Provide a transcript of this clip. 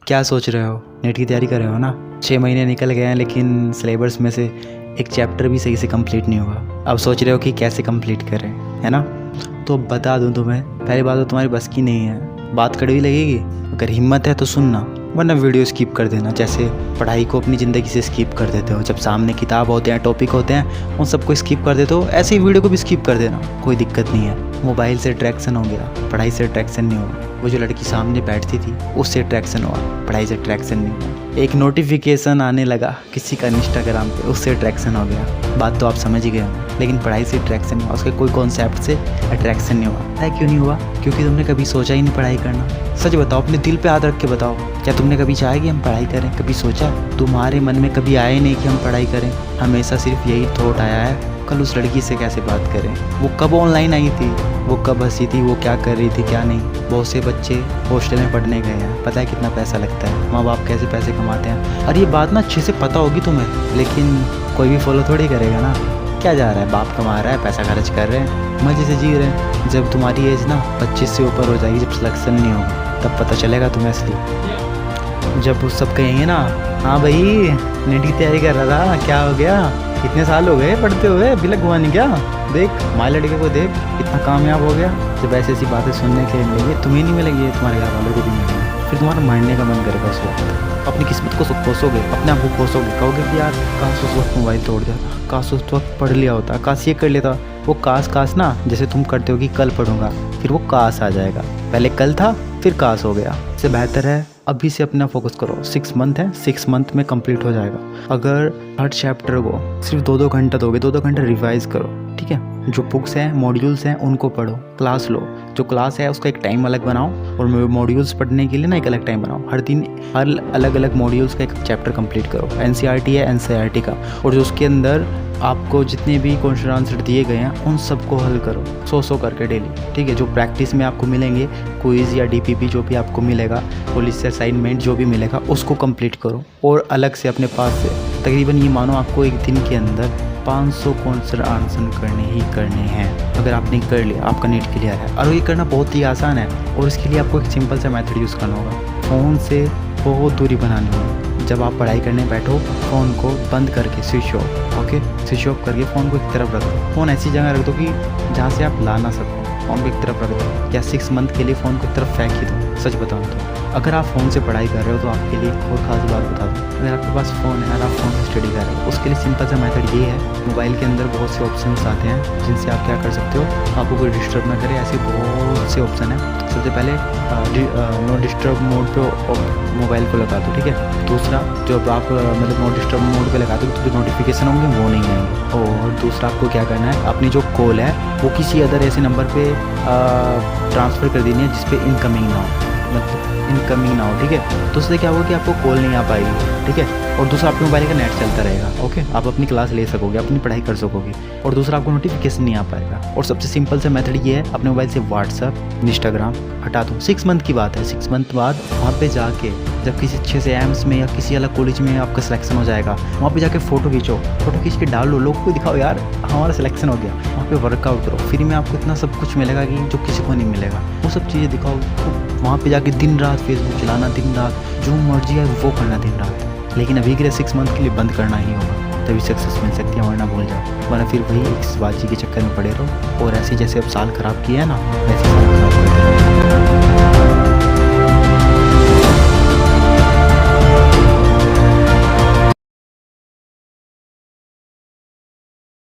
क्या सोच रहे हो? नेट की तैयारी कर रहे हो ना? 6 महीने निकल गए हैं लेकिन सिलेबस में से एक चैप्टर भी सही से कंप्लीट नहीं हुआ। अब सोच रहे हो कि कैसे कंप्लीट करें, है ना? तो बता दूं तुम्हें, पहली बात तो तुम्हारी बस की नहीं है, बात कड़वी लगेगी। अगर हिम्मत है तो सुनना, वरना वीडियो स्किप कर देना। जैसे पढ़ाई को अपनी ज़िंदगी से स्किप कर देते हो, जब सामने किताब होते हैं, टॉपिक होते हैं, उन सबको स्किप कर देते हो, ऐसे ही वीडियो को भी स्किप कर देना, कोई दिक्कत नहीं है। मोबाइल से अट्रैक्शन हो गया, पढ़ाई से अट्रैक्शन नहीं होगा। वो जो लड़की सामने बैठती थी उससे अट्रैक्शन हुआ, पढ़ाई से अट्रैक्शन नहीं हुआ। एक नोटिफिकेशन आने लगा किसी का इंस्टाग्राम पे, उससे अट्रैक्शन हो गया। बात तो आप समझ ही गए हो, लेकिन पढ़ाई से अट्रैक्शन नहीं हुआ, उसके कोई कॉन्सेप्ट से अट्रैक्शन नहीं हुआ। है क्यों नहीं हुआ? क्योंकि तुमने कभी सोचा ही नहीं पढ़ाई करना। सच बताओ, अपने दिल पे हाथ रख के बताओ, क्या तुमने कभी चाहा कि हम पढ़ाई करें? कभी सोचा? तुम्हारे मन में कभी आया ही नहीं कि हम पढ़ाई करें? हमेशा सिर्फ यही थॉट आया है, कल उस लड़की से कैसे बात करें, वो कब ऑनलाइन आई थी, वो कब हंसी थी, वो क्या कर रही थी क्या नहीं। बहुत से बच्चे हॉस्टल में पढ़ने गए हैं, पता है कितना पैसा लगता है, माँ बाप कैसे पैसे कमाते हैं। और ये बात ना अच्छे से पता होगी तुम्हें, लेकिन कोई भी फॉलो थोड़ी करेगा ना। क्या जा रहा है, बाप कमा रहा है, पैसा खर्च कर रहे हैं, मज़े से जी रहे हैं। जब तुम्हारी एज ना 25 से ऊपर हो जाएगी, जब सिलेक्शन नहीं होगा, तब पता चलेगा तुम्हें असली। जब वो सब कहेंगे ना, हाँ भाई नेट की तैयारी कर रहा था, क्या हो गया, इतने साल हो गए पढ़ते हुए, बिलक हुआ नहीं क्या, देख हमारे लड़के को देख कितना कामयाब हो गया। जब ऐसी ऐसी बातें सुनने के लिए मिलेगी, तुम्हें नहीं मिलेगी, तुम्हारे घर वालों को भी मिलेगी, फिर तुम्हारा मरने का मन करेगा उस वक्त। अपनी किस्मत को कोसोगे, अपने आप को कोसोगे, कहोगे कि यार काश उस वक्त मोबाइल तोड़ दिया, काश उस वक्त पढ़ लिया होता, काश ये कर लेता। वो काश ना, जैसे तुम करते हो कि कल पढ़ूंगा, फिर वो काश आ जाएगा। पहले कल था, फिर काश हो गया। इससे बेहतर है अभी से अपना फोकस करो। 6 मंथ है, 6 मंथ में कंप्लीट हो जाएगा। अगर हर चैप्टर को सिर्फ 2-2 घंटा दोगे, 2-2 घंटा रिवाइज करो, ठीक है। जो बुक्स हैं, मॉड्यूल्स हैं, उनको पढ़ो, क्लास लो। जो क्लास है उसका एक टाइम अलग बनाओ, और मॉड्यूल्स पढ़ने के लिए ना एक अलग टाइम बनाओ। हर दिन हर अलग अलग मॉड्यूल्स का एक चैप्टर कंप्लीट करो। एनसीईआरटी है, एनसीईआरटी का, और जो उसके अंदर आपको जितने भी क्वेश्चन आंसर दिए गए हैं उन सबको हल करो 100 करके डेली, ठीक है। जो प्रैक्टिस में आपको मिलेंगे, क्विज या डीपीपी जो भी आपको मिलेगा, पुलिस असाइनमेंट जो भी मिलेगा, उसको कंप्लीट करो। और अलग से अपने पास से तकरीबन ये मानो आपको एक दिन के अंदर 500 क्वेश्चन आंसर करने हैं। अगर आपने कर लिया, आपका नेट क्लियर है। और ये करना बहुत ही आसान है, और इसके लिए आपको एक सिंपल सा मेथड यूज़ करना होगा। फ़ोन से बहुत दूरी बनानी होगी। जब आप पढ़ाई करने बैठो, फ़ोन को बंद करके switch off, okay, switch off करके फ़ोन को एक तरफ रख दो। फ़ोन ऐसी जगह रख दो कि जहाँ से आप ला ना सको। फ़ोन को एक तरफ रख दो, या 6 मंथ के लिए फ़ोन को एक तरफ फेंक ही दो। सच बताऊँ तो अगर आप फ़ोन से पढ़ाई कर रहे हो तो आपके लिए एक और ख़ास बात बता दूँ। अगर आपके पास फ़ोन है और आप फ़ोन से स्टडी कर रहे हो, उसके लिए सिंपल सा मेथड ये है, मोबाइल के अंदर बहुत से ऑप्शंस आते हैं जिनसे आप क्या कर सकते हो, आपको कोई डिस्टर्ब ना करे, ऐसे बहुत से ऑप्शन हैं। सबसे पहले नो डिस्टर्ब मोड पे मोबाइल को लगा दो, ठीक है। दूसरा, जब आप मतलब नो डिस्टर्ब मोड पे लगा दो तो जो नोटिफिकेशन होंगे वो नहीं आएंगे। और दूसरा आपको क्या करना है, अपनी जो कॉल है वो किसी अदर ऐसे नंबर पे ट्रांसफ़र कर देनी है जिस पे इनकमिंग ना हो, मतलब इनकमिंग ना हो, ठीक है। तो उससे क्या होगा कि आपको कॉल नहीं आ पाएगी, ठीक है। और दूसरा, आपके मोबाइल का नेट चलता रहेगा, ओके, आप अपनी क्लास ले सकोगे, अपनी पढ़ाई कर सकोगे। और दूसरा, आपको नोटिफिकेशन नहीं आ पाएगा। और सबसे सिंपल सा मेथड ये है, अपने मोबाइल से व्हाट्सअप, इंस्टाग्राम हटा दो। 6 मंथ की बात है, 6 मंथ बाद वहाँ पे जाके, जब किसी अच्छे से एम्स में या किसी अलग कॉलेज में आपका सिलेक्शन हो जाएगा, वहाँ पे जाके फ़ोटो खींचो, फ़ोटो खींच के डालो, लोगों को दिखाओ यार हमारा सिलेक्शन हो गया। वहाँ पे वर्कआउट करो, फ्री में आपको इतना सब कुछ मिलेगा कि जो किसी को नहीं मिलेगा। वो सब चीज़ें दिखाओ। वहाँ पे जाके दिन रात फेसबुक चलाना, दिन रात जो मर्जी है वो करना दिन रात। लेकिन अभी के लिए 6 मंथ के लिए बंद करना ही होगा, तभी सक्सेस मिल सकती है, वरना भूल जाओ। वरना फिर वही इस बाजी के चक्कर में पड़े रहो, और ऐसे जैसे अब साल ख़राब किया है ना, वैसे साल ख़राब करते रहो।